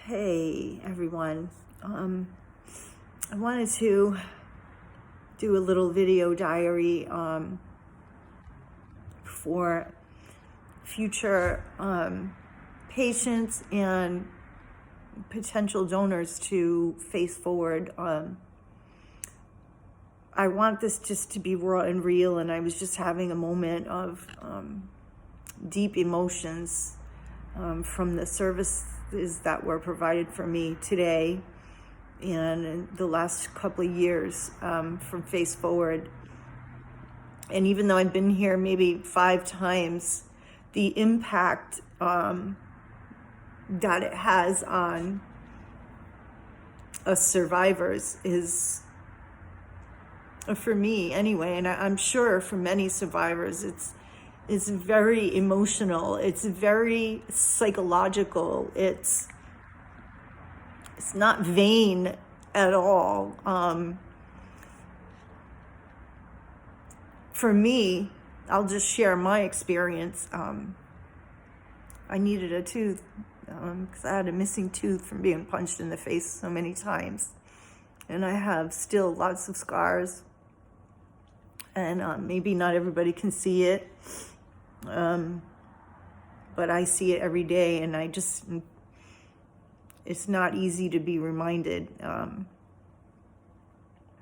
Hey everyone, I wanted to do a little video diary for future patients and potential donors to Face Foward. I want this just to be raw and real, and I was just having a moment of deep emotions from the services that were provided for me today and in the last couple of years from Face Foward. And even though I've been here maybe 5 times, the impact that it has on us survivors is, for me anyway, and I'm sure for many survivors, it's very emotional. It's very psychological. It's not vain at all. For me, I'll just share my experience. I needed a tooth because I had a missing tooth from being punched in the face so many times. And I have still lots of scars. And maybe not everybody can see it. But I see it every day, and it's not easy to be reminded. And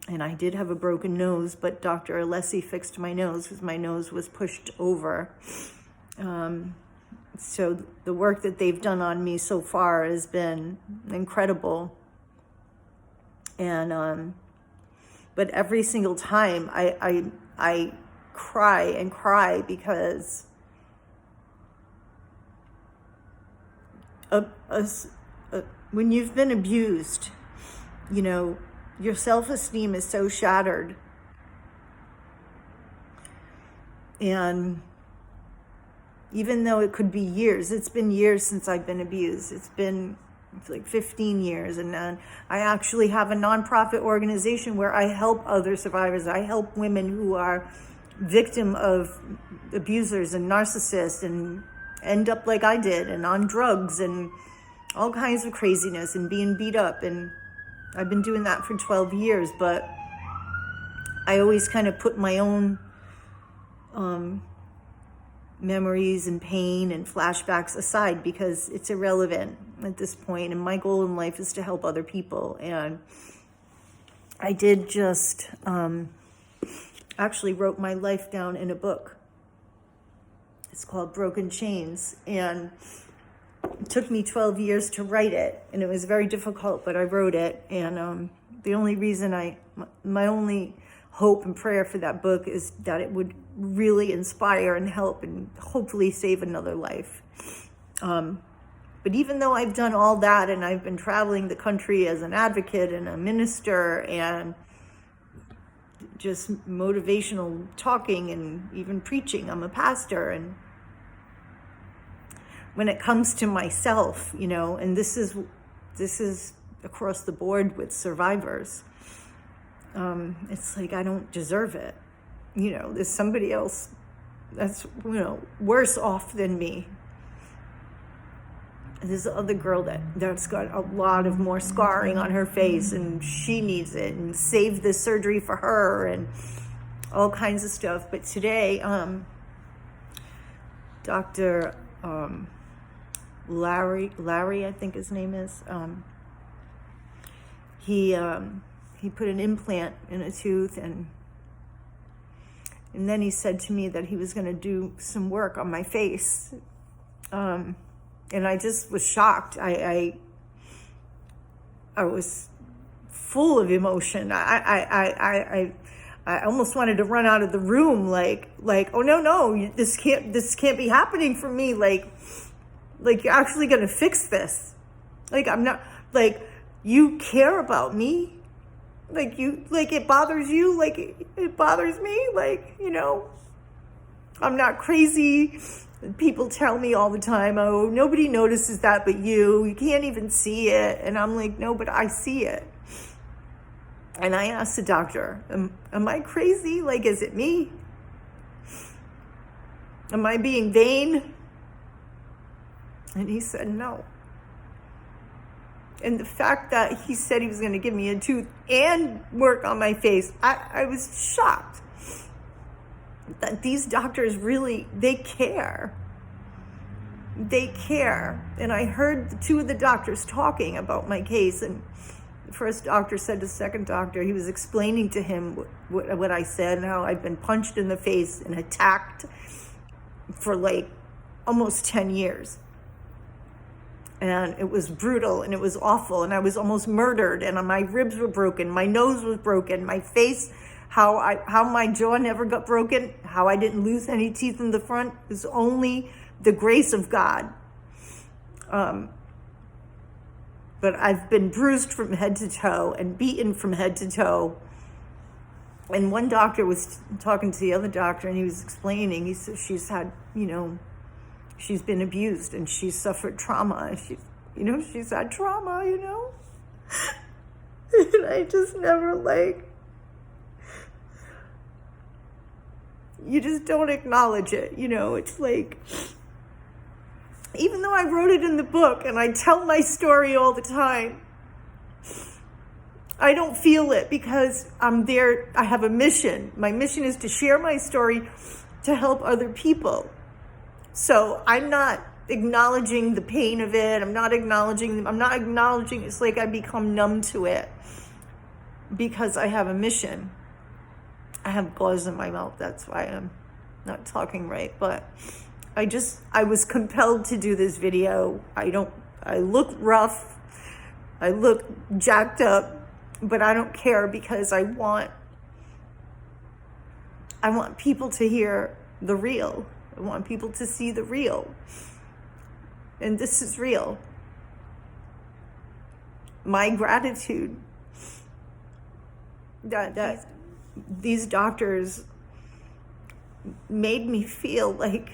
I did have a broken nose, but Dr. Alessi fixed my nose because my nose was pushed over. So the work that they've done on me so far has been incredible. And, but every single time I cry and cry because when you've been abused, you know, your self-esteem is so shattered. And even though it could be years, it's been years since I've been abused. It's like 15 years. And I actually have a nonprofit organization where I help other survivors. I help women who are victim of abusers and narcissists and end up like I did and on drugs and all kinds of craziness and being beat up. And I've been doing that for 12 years, but I always kind of put my own memories and pain and flashbacks aside because it's irrelevant at this point. And my goal in life is to help other people. And I did just actually wrote my life down in a book. It's called Broken Chains, and it took me 12 years to write it, and it was very difficult, but I wrote it. And the only reason my only hope and prayer for that book is that it would really inspire and help and hopefully save another life. But even though I've done all that, and I've been traveling the country as an advocate and a minister and just motivational talking and even preaching, I'm a pastor, and when it comes to myself, you know, and this is across the board with survivors, it's like I don't deserve it. You know, there's somebody else that's, you know, worse off than me. And there's the other girl that's got a lot of more scarring on her face, and she needs it, and save this surgery for her, and all kinds of stuff. But today, Dr. Larry, I think his name is, he put an implant in a tooth, and then he said to me that he was going to do some work on my face. And I just was shocked. I was full of emotion. I almost wanted to run out of the room, like, oh no, this can't be happening for me. Like you're actually gonna fix this. Like I'm not, like you care about me. Like it bothers you. Like it bothers me. Like, you know, I'm not crazy. People tell me all the time, oh, nobody notices that but you. You can't even see it. And I'm like, no, but I see it. And I asked the doctor, am I crazy? Like, is it me? Am I being vain? And he said, no. And the fact that he said he was going to give me a tooth and work on my face, I was shocked that these doctors really, they care. They care. And I heard two of the doctors talking about my case, and the first doctor said to the second doctor, he was explaining to him what I said and how I'd been punched in the face and attacked for like almost 10 years. And it was brutal and it was awful, and I was almost murdered, and my ribs were broken, my nose was broken, my face, how my jaw never got broken, how I didn't lose any teeth in the front is only the grace of God. But I've been bruised from head to toe and beaten from head to toe. And one doctor was talking to the other doctor, and he was explaining, he said she's had, she's been abused and she's suffered trauma. And she's had trauma, And I just never you just don't acknowledge it, It's like, even though I wrote it in the book and I tell my story all the time, I don't feel it because I'm there. I have a mission. My mission is to share my story to help other people. So I'm not acknowledging the pain of it. I'm not acknowledging, it's like I become numb to it because I have a mission. I have gauze in my mouth. That's why I'm not talking right. But I was compelled to do this video. I look rough. I look jacked up, but I don't care because I want people to hear the real. I want people to see the real. And this is real. My gratitude that these doctors made me feel like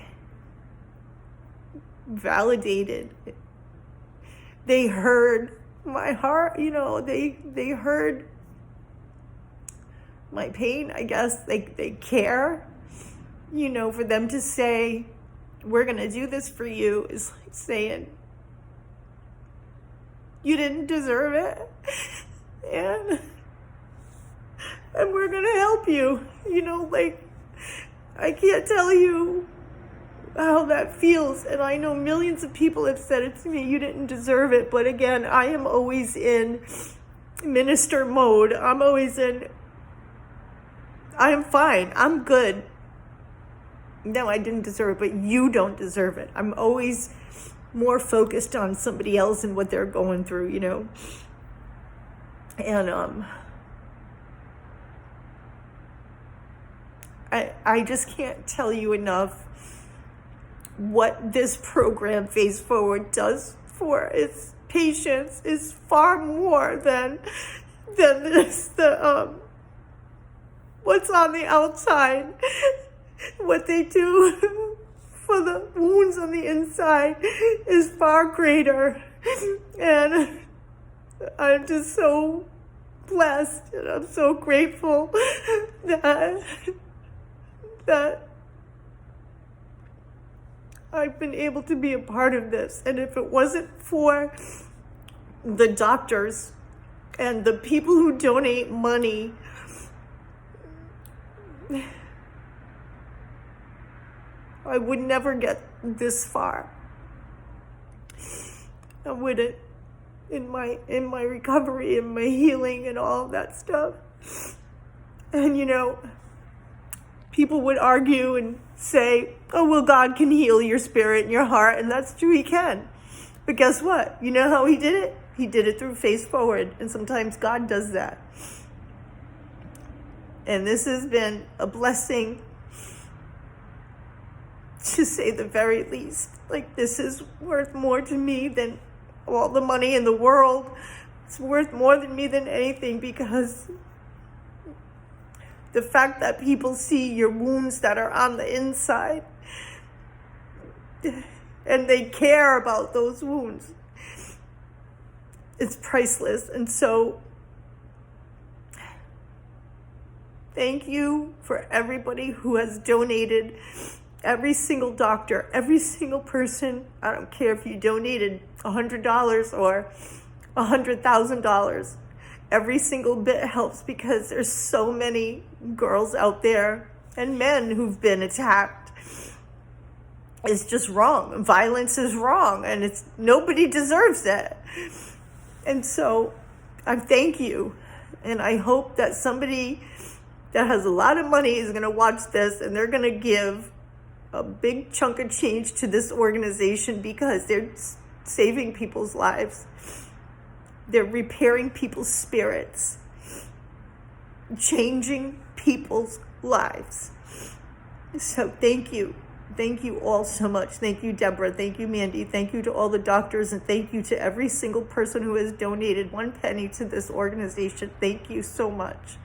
validated. They heard my heart, they heard my pain, I guess. They care. For them to say, we're going to do this for you, is like saying, you didn't deserve it. And we're going to help you. I can't tell you how that feels. And I know millions of people have said it to me, you didn't deserve it. But again, I am always in minister mode. I am fine. I'm good. No, I didn't deserve it, but you don't deserve it. I'm always more focused on somebody else and what they're going through, And I just can't tell you enough what this program, Face Foward, does for its patients is far more than what's on the outside. What they do for the wounds on the inside is far greater. And I'm just so blessed and I'm so grateful that I've been able to be a part of this. And if it wasn't for the doctors and the people who donate money, I would never get this far. I wouldn't, in my recovery and my healing and all of that stuff. And people would argue and say, oh, well, God can heal your spirit and your heart, and that's true, he can. But guess what? You know how he did it? He did it through Face Foward, and sometimes God does that. And this has been a blessing, to say the very least. This is worth more to me than all the money in the world. It's worth more to me than anything, because the fact that people see your wounds that are on the inside and they care about those wounds, it's priceless. And so thank you for everybody who has donated. Every single doctor, every single person. I don't care if you donated $100 or $100,000. Every single bit helps, because there's so many girls out there and men who've been attacked. It's just wrong. Violence is wrong, and nobody deserves that. And so I thank you, and I hope that somebody that has a lot of money is going to watch this, and they're going to give a big chunk of change to this organization, because they're saving people's lives. They're repairing people's spirits, changing people's lives. So thank you. Thank you all so much. Thank you, Deborah. Thank you, Mandy. Thank you to all the doctors, and thank you to every single person who has donated 1 penny to this organization. Thank you so much.